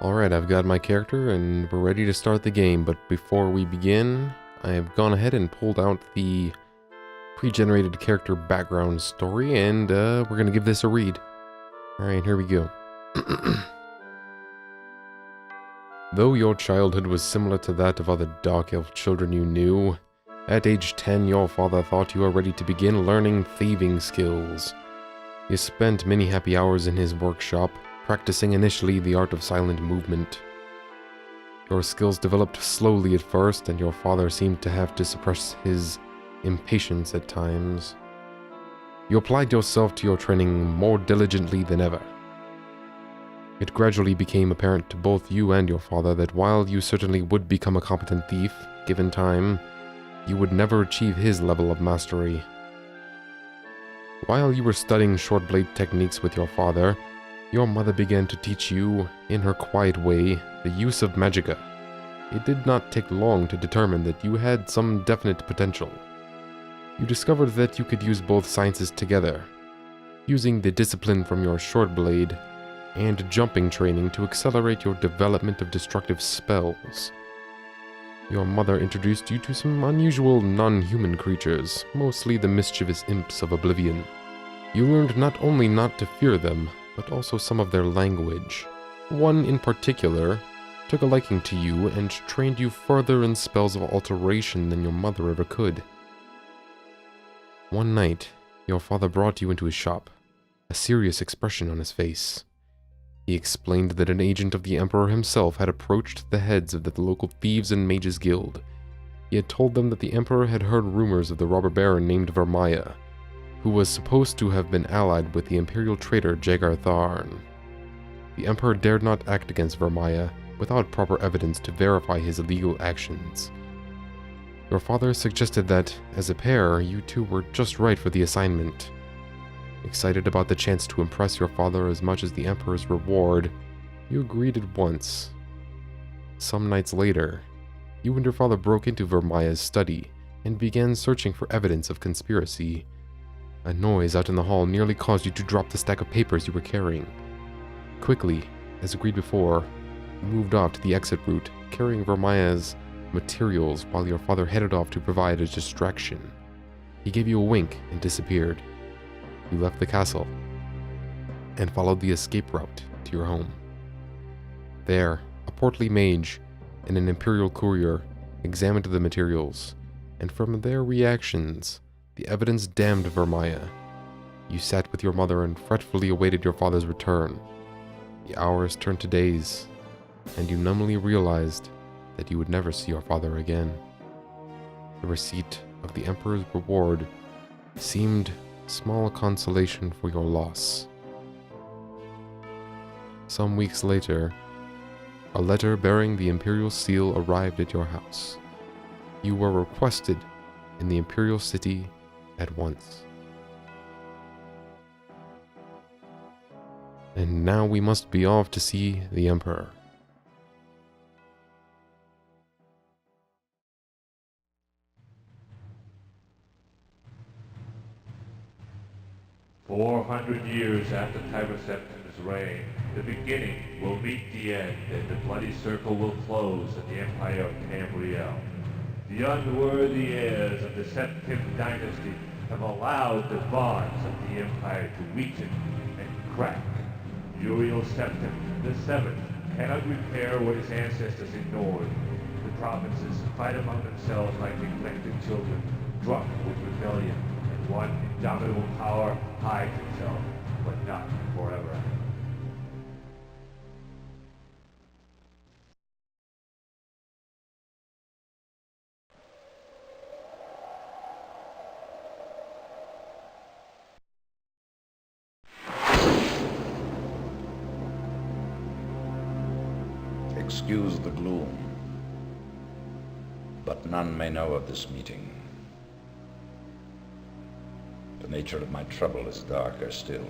Alright, I've got my character and we're ready to start the game, but before we begin, I've gone ahead and pulled out the pre-generated character background story and we're going to give this a read. Alright, here we go. Though your childhood was similar to that of other Dark Elf children you knew, at age 10 your father thought you were ready to begin learning thieving skills. You spent many happy hours in his workshop, practicing initially the art of silent movement. Your skills developed slowly at first, and your father seemed to have to suppress his impatience at times. You applied yourself to your training more diligently than ever. It gradually became apparent to both you and your father that while you certainly would become a competent thief, given time, you would never achieve his level of mastery. While you were studying short blade techniques with your father, your mother began to teach you, in her quiet way, the use of magicka. It did not take long to determine that you had some definite potential. You discovered that you could use both sciences together, using the discipline from your short blade and jumping training to accelerate your development of destructive spells. Your mother introduced you to some unusual non-human creatures, mostly the mischievous imps of oblivion. You learned not only not to fear them, but also some of their language. One in particular took a liking to you and trained you further in spells of alteration than your mother ever could. One night, your father brought you into his shop, a serious expression on his face. He explained that an agent of the Emperor himself had approached the heads of the local Thieves and Mages Guild. He had told them that the Emperor had heard rumors of the robber baron named Vermaya, who was supposed to have been allied with the Imperial traitor Jagar. The Emperor dared not act against Vermaya without proper evidence to verify his illegal actions. Your father suggested that, as a pair, you two were just right for the assignment. Excited about the chance to impress your father as much as the Emperor's reward, you agreed at once. Some nights later, you and your father broke into Vermaya's study and began searching for evidence of conspiracy. A noise out in the hall nearly caused you to drop the stack of papers you were carrying. Quickly, as agreed before, you moved off to the exit route, carrying Vermaya's materials while your father headed off to provide a distraction. He gave you a wink and disappeared. You left the castle and followed the escape route to your home. There, a portly mage and an Imperial courier examined the materials, and from their reactions, the evidence damned Vermaya. You sat with your mother and fretfully awaited your father's return. The hours turned to days, and you numbly realized that you would never see your father again. The receipt of the Emperor's reward seemed small consolation for your loss. Some weeks later, a letter bearing the Imperial seal arrived at your house. You were requested in the Imperial city at once. And now we must be off to see the Emperor. "400 years after Tiber Septim's reign, the beginning will meet the end, and the bloody circle will close at the Empire of Tamriel. The unworthy heirs of the Septim dynasty have allowed the bonds of the Empire to weaken and crack. Uriel Septim the Seventh cannot repair what his ancestors ignored. The provinces fight among themselves like neglected children, drunk with rebellion, and one indomitable power hides itself, but not forever." Excuse the gloom, but none may know of this meeting. The nature of my trouble is darker still.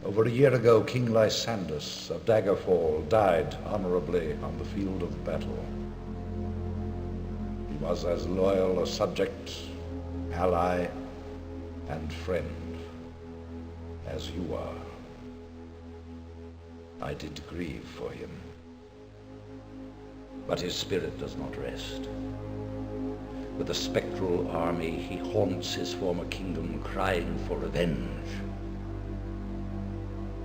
Over a year ago, King Lysandus of Daggerfall died honorably on the field of battle. He was as loyal a subject, ally, and friend as you are. I did grieve for him. But his spirit does not rest. With a spectral army, he haunts his former kingdom, crying for revenge.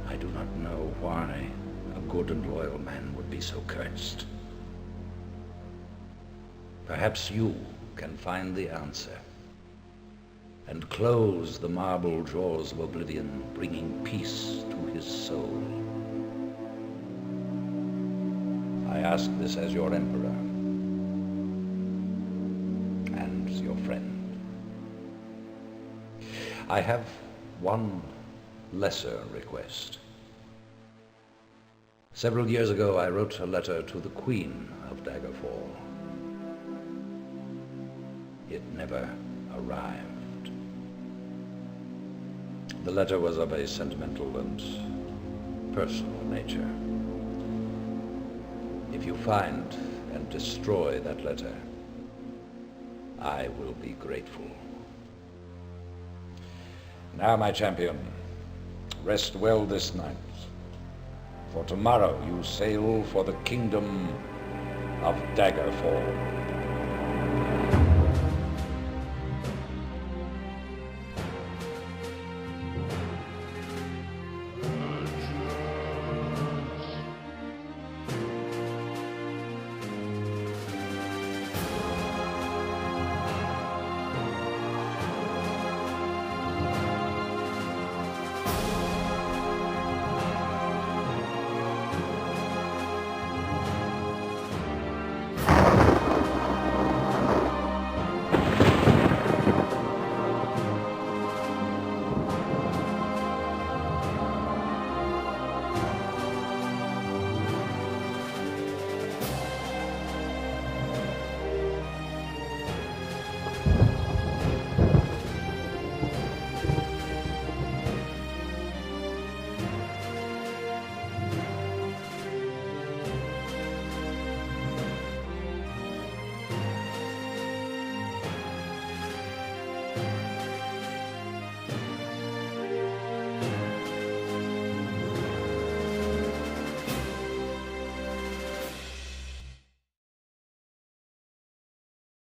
I do not know why a good and loyal man would be so cursed. Perhaps you can find the answer and close the marble jaws of oblivion, bringing peace to his soul. I ask this as your emperor and your friend. I have one lesser request. Several years ago, I wrote a letter to the Queen of Daggerfall. It never arrived. The letter was of a sentimental and personal nature. If you find and destroy that letter, I will be grateful. Now, my champion, rest well this night, for tomorrow you sail for the kingdom of Daggerfall.